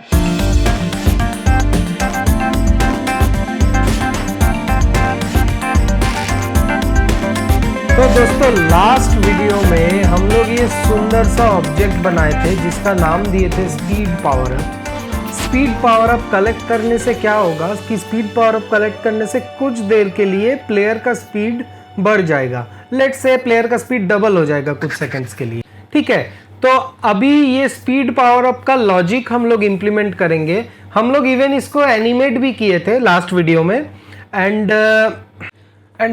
तो दोस्तों last video में हम लोग ये सुंदर सा ऑब्जेक्ट बनाए थे जिसका नाम दिए थे speed power up. Speed power up collect करने से क्या होगा कि स्पीड पावर अप कलेक्ट करने से कुछ देर के लिए प्लेयर का स्पीड बढ़ जाएगा। लेट्स से प्लेयर का स्पीड डबल हो जाएगा कुछ सेकंड्स के लिए, ठीक है। तो अभी ये स्पीड पावर अप का लॉजिक हम लोग इम्प्लीमेंट करेंगे। हम लोग इवन इसको एनिमेट भी किए थे लास्ट वीडियो में। एंड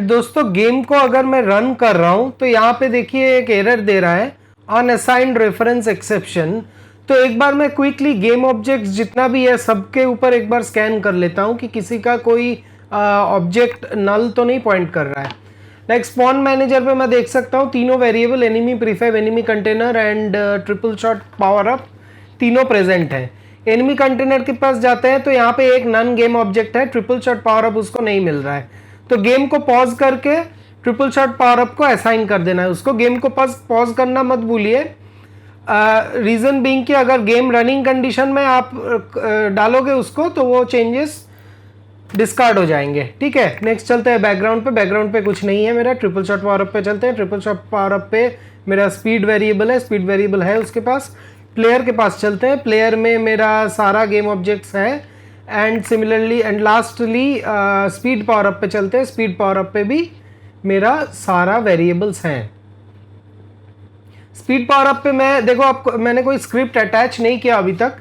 दोस्तों गेम को अगर मैं रन कर रहा हूं तो यहाँ पे देखिए एक एरर दे रहा है, अनअसाइंड रेफरेंस एक्सेप्शन। तो एक बार मैं क्विकली गेम ऑब्जेक्ट्स जितना भी है सबके ऊपर एक बार स्कैन कर लेता हूं कि किसी का कोई ऑब्जेक्ट नल तो नहीं पॉइंट कर रहा है। लाइक स्पॉन मैनेजर पे मैं देख सकता हूँ तीनों variable enemy prefab, enemy container and triple shot power up तीनों प्रेजेंट है। एनिमी कंटेनर के पास जाते हैं तो यहाँ पे एक नन गेम ऑब्जेक्ट है, ट्रिपल शॉट पावर अप उसको नहीं मिल रहा है। तो गेम को पॉज करके ट्रिपल शॉट पावर अप को असाइन कर देना है उसको। गेम को पॉज करना मत भूलिए, रीजन बीइंग कि अगर गेम रनिंग कंडीशन में आप डालोगे उसको तो वो चेंजेस डिस्कार्ड हो जाएंगे, ठीक है। नेक्स्ट चलते हैं बैकग्राउंड पे। बैकग्राउंड पे कुछ नहीं है मेरा, ट्रिपल शॉट पावर अप पे चलते हैं। ट्रिपल शॉट पावर अप पे मेरा स्पीड वेरिएबल है, स्पीड वेरिएबल है उसके पास। प्लेयर के पास चलते हैं, प्लेयर में मेरा सारा गेम ऑब्जेक्ट्स है। And similarly and lastly speed power up पे चलते हैं। स्पीड पावर अप पे भी मेरा सारा वेरिएबल्स हैं। स्पीड पावर अप पे मैं देखो आपको मैंने कोई स्क्रिप्ट अटैच नहीं किया अभी तक,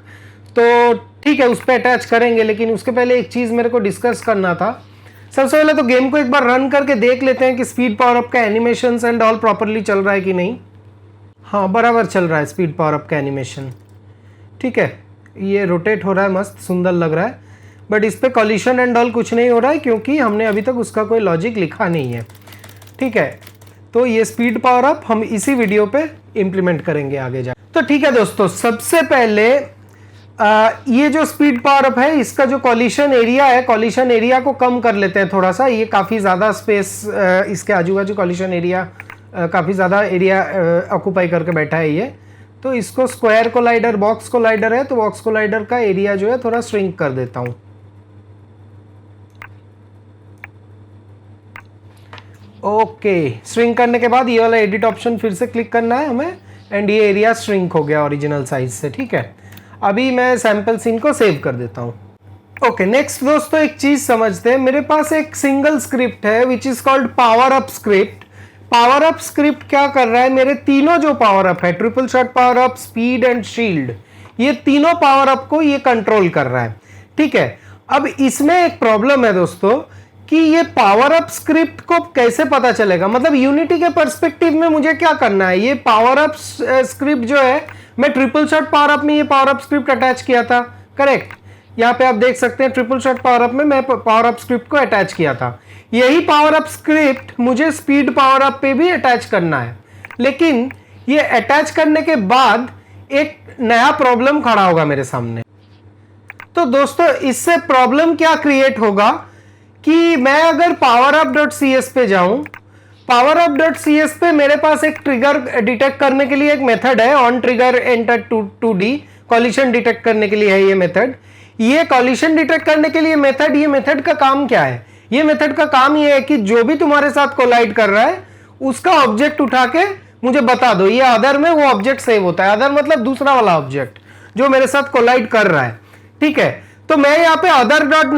तो ठीक है उस पर अटैच करेंगे, लेकिन उसके पहले एक चीज़ मेरे को डिस्कस करना था। सबसे पहले तो गेम को एक बार रन करके देख लेते हैं कि स्पीड पावर अप का एनिमेशंस एंड ऑल प्रॉपरली चल रहा है कि नहीं। हाँ बराबर चल रहा है स्पीड पावर अप का एनिमेशन, ठीक है। ये रोटेट हो रहा है, मस्त सुंदर लग रहा है। बट इस पर कॉलिशन एंड ऑल कुछ नहीं हो रहा है क्योंकि हमने अभी तक उसका कोई लॉजिक लिखा नहीं है, ठीक है। तो ये स्पीड पावर अप हम इसी वीडियो पे इम्प्लीमेंट करेंगे आगे जा। तो ठीक है दोस्तों, सबसे पहले ये जो स्पीड पावर अप है इसका जो कॉलिशन एरिया है, कॉलिशन एरिया को कम कर लेते हैं थोड़ा सा। ये काफ़ी ज़्यादा स्पेस इसके आजू बाजू कॉलिशन एरिया काफ़ी ज़्यादा एरिया ऑक्यूपाई करके बैठा है ये। तो इसको स्क्वायर कोलाइडर, बॉक्स कोलाइडर है तो बॉक्स कोलाइडर का एरिया जो है थोड़ा श्रिंक कर देता हूँ। ओके, श्रिंक करने के बाद ये वाला एडिट ऑप्शन फिर से क्लिक करना है हमें एंड ये एरिया श्रिंक हो गया ओरिजिनल साइज से, ठीक है। अभी मैं सैंपल सीन को सेव कर देता हूँ। ओके नेक्स्ट दोस्तों एक चीज समझते हैं, मेरे पास एक सिंगल स्क्रिप्ट है which is called power up script. Power up script क्या कर रहा है, मेरे तीनों जो पावर अप है, triple shot power up, speed and shield, ये तीनों पावर अप को ये कंट्रोल कर रहा है, ठीक है। अब इसमें एक प्रॉब्लम है दोस्तों कि ये पावर अप स्क्रिप्ट को कैसे पता चलेगा, मतलब यूनिटी के पर्सपेक्टिव में मुझे क्या करना है। ये पावर अप स्क्रिप्ट जो है, मैं ट्रिपल शॉट पावर अप में ये पावर अप स्क्रिप्ट अटैच किया था, करेक्ट। यहाँ पे आप देख सकते हैं ट्रिपल शॉट पावर अप में मैं पावर अप स्क्रिप्ट को अटैच किया था। यही पावर अप स्क्रिप्ट मुझे स्पीड पावर अप पे भी अटैच करना है, लेकिन ये अटैच करने के बाद एक नया प्रॉब्लम खड़ा होगा मेरे सामने। तो दोस्तों इससे प्रॉब्लम क्या क्रिएट होगा कि मैं अगर powerup.cs पे जाऊं, powerup.cs पे मेरे पास एक ट्रिगर डिटेक्ट करने के लिए एक मेथड है, on trigger enter 2D, coalition detect करने के लिए है ये मेथड। ये कॉलिशन डिटेक्ट करने के लिए मेथड, ये मेथड का काम क्या है, ये मेथड का काम ये है कि जो भी तुम्हारे साथ कोलाइड कर रहा है उसका ऑब्जेक्ट उठा के मुझे बता दो। ये अदर में वो ऑब्जेक्ट सेव होता है, अदर मतलब दूसरा वाला ऑब्जेक्ट जो मेरे साथ कोलाइड कर रहा है, ठीक है। तो मैं यहाँ पे अदर डॉट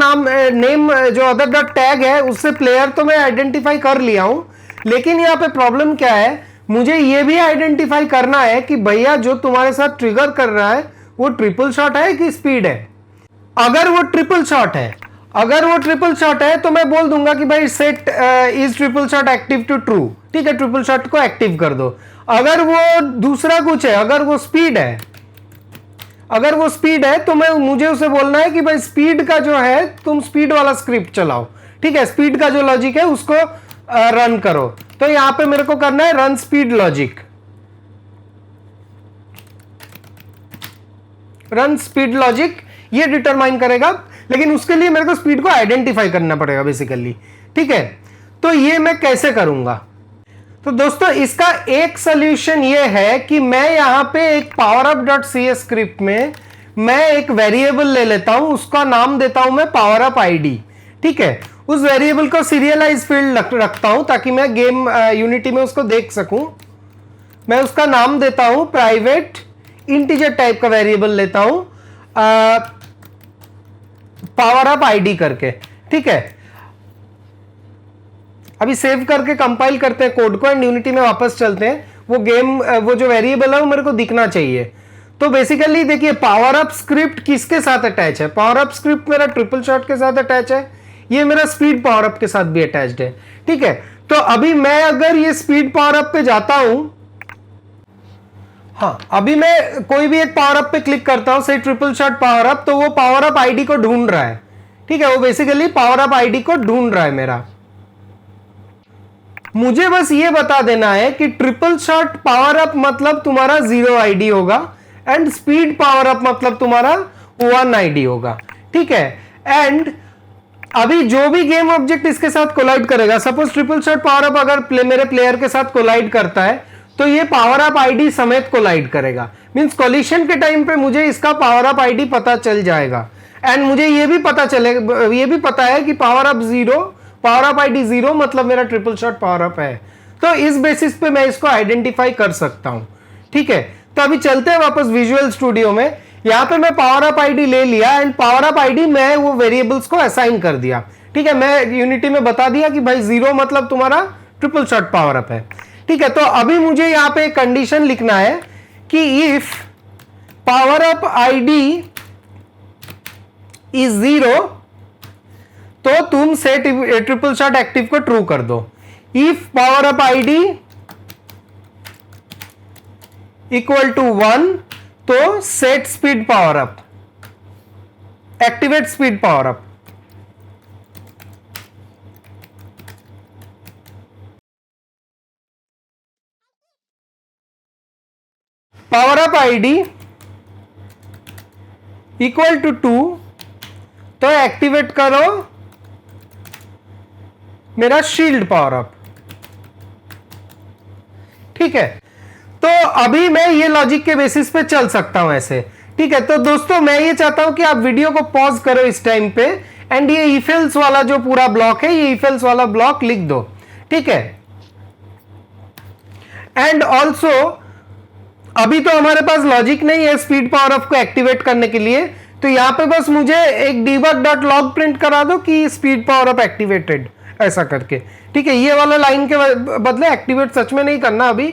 नेम जो अदर डॉट टैग है उससे प्लेयर तो मैं आइडेंटिफाई कर लिया हूं, लेकिन यहाँ पे प्रॉब्लम क्या है, मुझे ये भी आइडेंटिफाई करना है कि भैया जो तुम्हारे साथ ट्रिगर कर रहा है वो ट्रिपल शॉट है कि स्पीड है। अगर वो ट्रिपल शॉट है, अगर वो ट्रिपल शॉट है तो मैं बोल दूंगा कि भाई set is triple shot active to true, ठीक है, ट्रिपल शॉट को एक्टिव कर दो। अगर वो दूसरा कुछ है, अगर वो स्पीड है, अगर वो स्पीड है तो मैं मुझे उसे बोलना है कि भाई स्पीड का जो है तुम स्पीड वाला स्क्रिप्ट चलाओ, ठीक है, स्पीड का जो लॉजिक है उसको रन करो। तो यहां पे मेरे को करना है run speed logic, run speed logic ये डिटरमाइन करेगा, लेकिन उसके लिए मेरे को स्पीड को आइडेंटिफाई करना पड़ेगा बेसिकली, ठीक है। तो ये मैं कैसे करूंगा, तो दोस्तों इसका एक सोल्यूशन ये है कि मैं यहां पे एक powerup.cs स्क्रिप्ट में मैं एक वेरिएबल ले लेता हूं, उसका नाम देता हूं मैं पावर अप आईडी। ठीक है, उस वेरिएबल को सीरियलाइज फील्ड रखता हूं ताकि मैं गेम यूनिटी में उसको देख सकूं। मैं उसका नाम देता हूं प्राइवेट इंटीजर टाइप का वेरिएबल लेता हूं पावर अप आईडी करके। ठीक है, अभी सेव करके कंपाइल करते हैं कोड को एंड यूनिटी में वापस चलते हैं। वो जो वेरिएबल है वो मेरे को दिखना चाहिए। तो बेसिकली देखिए पावर अप स्क्रिप्ट किसके साथ अटैच है? पावर अप स्क्रिप्ट मेरा ट्रिपल शॉट के साथ अटैच है, ये मेरा स्पीड पावर अप के साथ भी अटैच्ड है। ठीक है, तो अभी मैं अगर ये स्पीड पावर अप पे जाता हूं, हाँ अभी मैं कोई भी एक पावर अप पे क्लिक करता हूं, से ट्रिपल शॉट पावर अप, तो वो पावर अप आईडी को ढूंढ रहा है। ठीक है, वो बेसिकली पावर अप आईडी को ढूंढ रहा है मेरा। मुझे बस ये बता देना है कि ट्रिपल शॉट पावर अप मतलब तुम्हारा 0 आईडी होगा एंड स्पीड पावर अप मतलब तुम्हारा 1 आईडी होगा। ठीक है, एंड अभी जो भी गेम ऑब्जेक्ट इसके साथ कोलाइड करेगा, suppose triple shot power up अगर मेरे प्लेयर के साथ कोलाइड करता है तो ये पावर अप आईडी समेत कोलाइड करेगा। मींस कोलिशन के टाइम पे मुझे इसका पावर अप आईडी पता चल जाएगा एंड मुझे ये भी पता है कि पावर अप आईडी 0 मतलब मेरा ट्रिपल शॉट पावर अप है। तो इस बेसिस पे मैं इसको आइडेंटिफाई कर सकता हूं। ठीक है, तो अभी चलते हैं वापस विजुअल स्टूडियो में। यहां पे मैं पावर अप आईडी ले लिया एंड पावर अप आईडी मैं वो वेरिएबल्स को असाइन कर दिया। ठीक है, मैं यूनिटी में बता दिया कि भाई 0 मतलब तुम्हारा ट्रिपल शॉट पावर अप है। ठीक है, तो अभी मुझे यहां पे एक कंडीशन लिखना है कि if power up ID is 0 तो तुम सेट ट्रिपल शॉट एक्टिव को ट्रू कर दो। If power up ID equal to 1 तो set speed power up, activate speed power up. Power up ID equal to 2 तो एक्टिवेट करो मेरा शील्ड पावर अप। ठीक है, तो अभी मैं ये लॉजिक के बेसिस पे चल सकता हूं ऐसे। ठीक है, तो दोस्तों मैं ये चाहता हूं कि आप वीडियो को पॉज करो इस टाइम पे एंड ये इफ एल्स वाला जो पूरा ब्लॉक है, ये इफ एल्स वाला ब्लॉक लिख दो। ठीक है, एंड ऑल्सो अभी तो हमारे पास लॉजिक नहीं है स्पीड पावर अप को एक्टिवेट करने के लिए, तो यहां पे बस मुझे एक debug.log प्रिंट करा दो कि स्पीड पावर अप एक्टिवेटेड, ऐसा करके। ठीक है, ये वाला लाइन के बदले एक्टिवेट सच में नहीं करना अभी,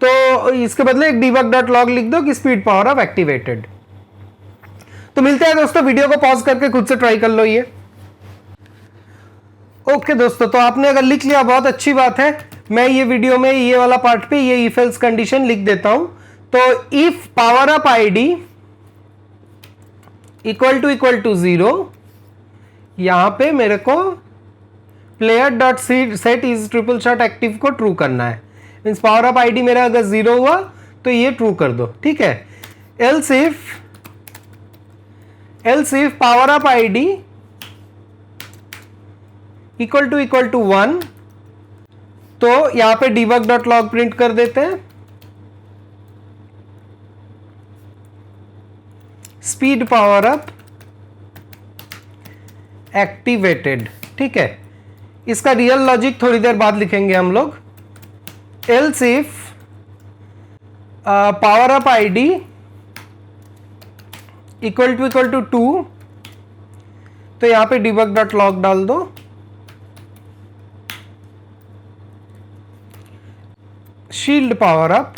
तो इसके बदले एक debug.log लिख दो कि स्पीड पावर अप एक्टिवेटेड। तो मिलते हैं दोस्तों, वीडियो को पॉज करके खुद से ट्राई कर लो ये। ओके दोस्तों, तो आपने अगर लिख लिया बहुत अच्छी बात है। मैं ये वीडियो में ये वाला पार्ट पे ये इफ एल्स कंडीशन लिख देता हूं। तो if power up ID equal to 0, यहां पे मेरे को player dot set is triple shot active को ट्रू करना है। मीन्स पावर अप आईडी मेरा अगर 0 हुआ तो ये ट्रू कर दो। ठीक है, else if power up ID equal to 1 तो यहां पे debug.log प्रिंट कर देते हैं स्पीड पावर अप एक्टिवेटेड। ठीक है, इसका रियल लॉजिक थोड़ी देर बाद लिखेंगे हम लोग। Else if power up ID equal to 2 तो यहां पे debug.log डाल दो शील्ड पावर अप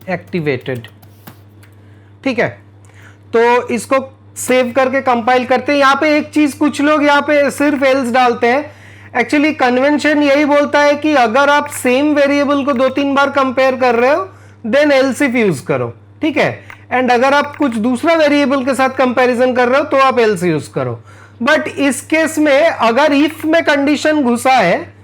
एक्टिवेटेड। ठीक है, तो इसको सेव करके कंपाइल करते हैं। यहां पे एक चीज कुछ लोग यहां पे सिर्फ एल्स डालते हैं। एक्चुअली कन्वेंशन यही बोलता है कि अगर आप सेम वेरिएबल को 2-3 बार कंपेयर कर रहे हो देन एल्स इफ यूज करो। ठीक है, एंड अगर आप कुछ दूसरा वेरिएबल के साथ कंपैरिजन कर रहे हो तो आप एल्स यूज करो। बट इस केस में अगर इफ में कंडीशन घुसा है,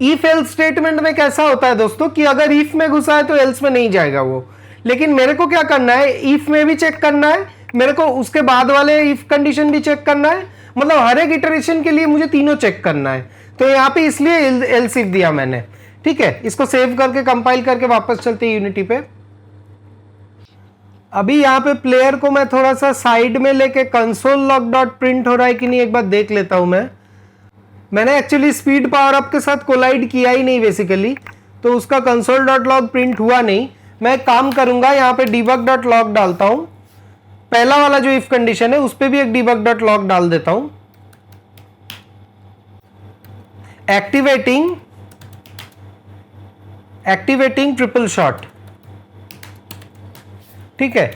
इफ एल्स स्टेटमेंट में कैसा होता है दोस्तों कि अगर इफ में घुसा है तो एल्स में नहीं जाएगा वो। लेकिन मेरे को क्या करना है, इफ में भी चेक करना है, मेरे को उसके बाद वाले इफ कंडीशन भी चेक करना है, मतलब हर एक इटरेशन के लिए मुझे तीनों चेक करना है। तो यहाँ पे इसलिए एल्स इफ दिया मैंने। ठीक है, इसको सेव करके कंपाइल करके वापस चलते हैं यूनिटी पे। अभी यहाँ पे प्लेयर को मैं थोड़ा सा साइड में लेके कंसोल लॉग डॉट प्रिंट हो रहा है कि नहीं एक बार देख लेता हूं मैंने एक्चुअली स्पीड पावर अप के साथ कोलाइड किया ही नहीं बेसिकली, तो उसका कंसोल डॉट लॉग प्रिंट हुआ नहीं। मैं एक काम करूंगा, यहाँ पे debug डॉट लॉग डालता हूं, पहला वाला जो इफ कंडीशन है उस पर भी एक debug डॉट लॉग डाल देता हूं। एक्टिवेटिंग ट्रिपल शॉट, ठीक है।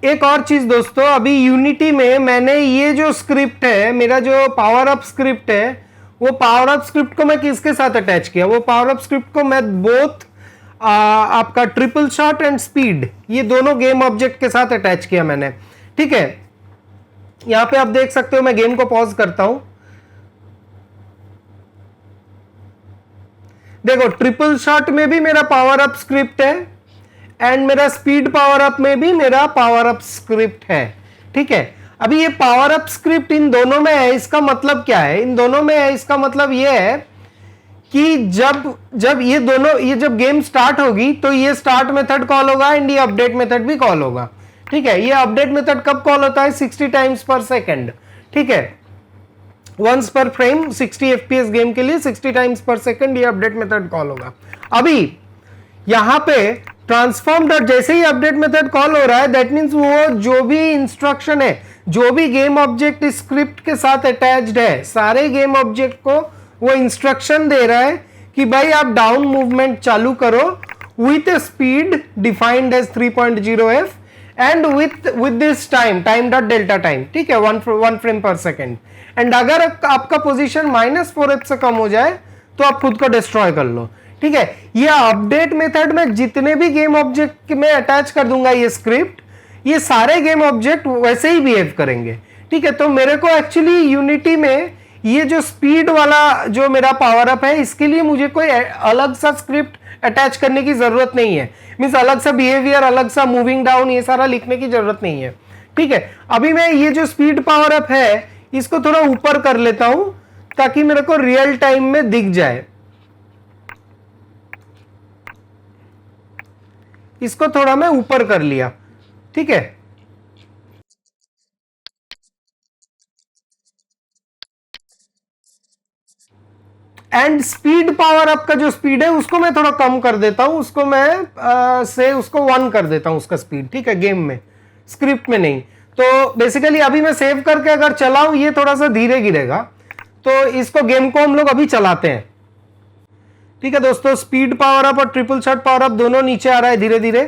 एक और चीज दोस्तों, अभी यूनिटी में मैंने ये जो स्क्रिप्ट है, मेरा जो पावर अप स्क्रिप्ट है, वो पावर अप स्क्रिप्ट को मैं किसके साथ अटैच किया, वो पावर अप स्क्रिप्ट को मैं बोथ आपका ट्रिपल शॉट एंड स्पीड, ये दोनों गेम ऑब्जेक्ट के साथ अटैच किया मैंने, ठीक है। यहां पे आप देख सकते हो, मैं गेम को पॉज करता हूं, देखो ट्रिपल शॉट में भी मेरा पावर अप स्क्रिप्ट है एंड मेरा स्पीड पावर अप में भी मेरा पावर अप स्क्रिप्ट है, ठीक है। अभी ये पावर अप स्क्रिप्ट इन दोनों में है, इसका मतलब क्या है, इन दोनों में है, इसका मतलब ये है कि जब ये दोनों, ये जब गेम स्टार्ट होगी तो ये स्टार्ट मेथड कॉल होगा एंड ये अपडेट मेथड भी कॉल होगा, ठीक है। ये अपडेट मेथड कब कॉल होता है, 60 टाइम्स पर सेकेंड, ठीक है, वंस पर फ्रेम, 60 FPS गेम के लिए 60 टाइम्स पर सेकेंड ये अपडेट मेथड कॉल होगा। अभी यहां पे ट्रांसफॉर्म डॉट, जैसे ही अपडेट मेथड कॉल हो रहा है, दैट मींस वो जो भी इंस्ट्रक्शन है, जो भी गेम ऑब्जेक्ट इस स्क्रिप्ट के साथ अटैच्ड है, सारे गेम ऑब्जेक्ट को वो इंस्ट्रक्शन दे रहा है कि भाई आप डाउन मूवमेंट चालू करो with a speed defined as 3.0f and with this time dot delta time, ठीक है, 1 फ्रेम पर सेकेंड। एंड अगर आपका पोजीशन -4f से कम हो जाए तो आप खुद को डिस्ट्रॉय कर लो, ठीक है। ये अपडेट मेथड में जितने भी गेम ऑब्जेक्ट में अटैच कर दूंगा ये स्क्रिप्ट, ये सारे गेम ऑब्जेक्ट वैसे ही बिहेव करेंगे, ठीक है। तो मेरे को एक्चुअली यूनिटी में ये जो स्पीड वाला जो मेरा पावर अप है, इसके लिए मुझे कोई अलग सा स्क्रिप्ट अटैच करने की जरूरत नहीं है, मींस अलग सा बिहेवियर, अलग सा मूविंग डाउन, ये सारा लिखने की जरूरत नहीं है, ठीक है। अभी मैं ये जो स्पीड पावर अप है इसको थोड़ा ऊपर कर लेता हूं ताकि मेरे को रियल टाइम में दिख जाए, इसको थोड़ा मैं ऊपर कर लिया, ठीक है। एंड स्पीड पावर अप का जो स्पीड है उसको मैं थोड़ा कम कर देता हूं, उसको मैं उसको 1 कर देता हूं उसका स्पीड, ठीक है, गेम में, स्क्रिप्ट में नहीं। तो बेसिकली अभी मैं सेव करके अगर चलाऊं, ये थोड़ा सा धीरे गिरेगा, तो इसको गेम को हम लोग अभी चलाते हैं, ठीक है दोस्तों। स्पीड पावर अप और ट्रिपल शॉट पावर अप दोनों नीचे आ रहा है धीरे धीरे,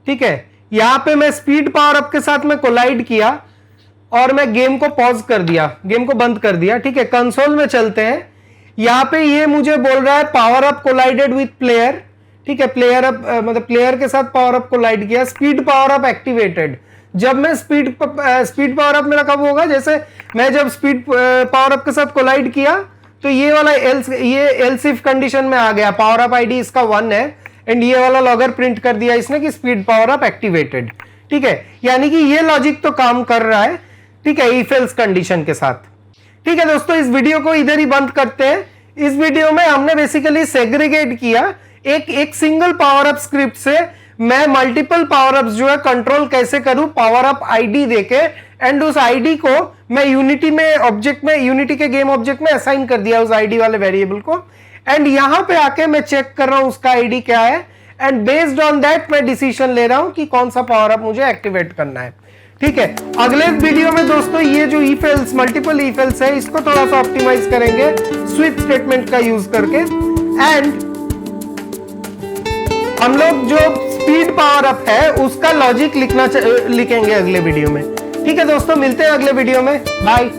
ठीक है। यहां पे मैं स्पीड पावर अप के साथ में कोलाइड किया और मैं गेम को पॉज कर दिया, गेम को बंद कर दिया, ठीक है। कंसोल में चलते हैं, यहां पे ये मुझे बोल रहा है power up collided with player, ठीक है, प्लेयर अप मतलब प्लेयर के साथ पावर अप कोलाइड किया, स्पीड पावर अप एक्टिवेटेड। जब मैं स्पीड पावर अप मेरा कब होगा, जैसे मैं जब स्पीड पावर अप के साथ कोलाइड किया तो ये वाला एल्स इफ कंडीशन में आ गया, पावर अप आईडी इसका 1 है एंड ये वाला लॉगर प्रिंट कर दिया इसने कि स्पीड पावर अप एक्टिवेटेड, ठीक है। यानी कि ये लॉजिक तो काम कर रहा है, ठीक है, इफ एल्स कंडीशन के साथ, ठीक है दोस्तों। इस वीडियो को इधर ही बंद करते हैं। इस वीडियो में हमने बेसिकली सेग्रीगेट किया, एक सिंगल पावर अप स्क्रिप्ट से मैं मल्टीपल पावर अप्स जो है कंट्रोल कैसे करूं, पावर अप आईडी देके, एंड उस आईडी को मैं यूनिटी में ऑब्जेक्ट में, यूनिटी के गेम ऑब्जेक्ट में असाइन कर दिया उस आईडी वाले वेरिएबल को, एंड यहां पे आके मैं चेक कर रहा हूं उसका आईडी क्या है, एंड बेस्ड ऑन दैट मैं डिसीजन ले रहा हूं कि कौन सा पावर अप मुझे एक्टिवेट करना है, ठीक है। अगले वीडियो में दोस्तों ये जो if else, multiple if else है, इसको थोड़ा सा ऑप्टिमाइज करेंगे स्विच स्टेटमेंट का यूज करके, एंड हम लोग जो स्पीड पावर अप है उसका लॉजिक लिखेंगे अगले वीडियो में, ठीक है दोस्तों। मिलते हैं अगले वीडियो में, बाय।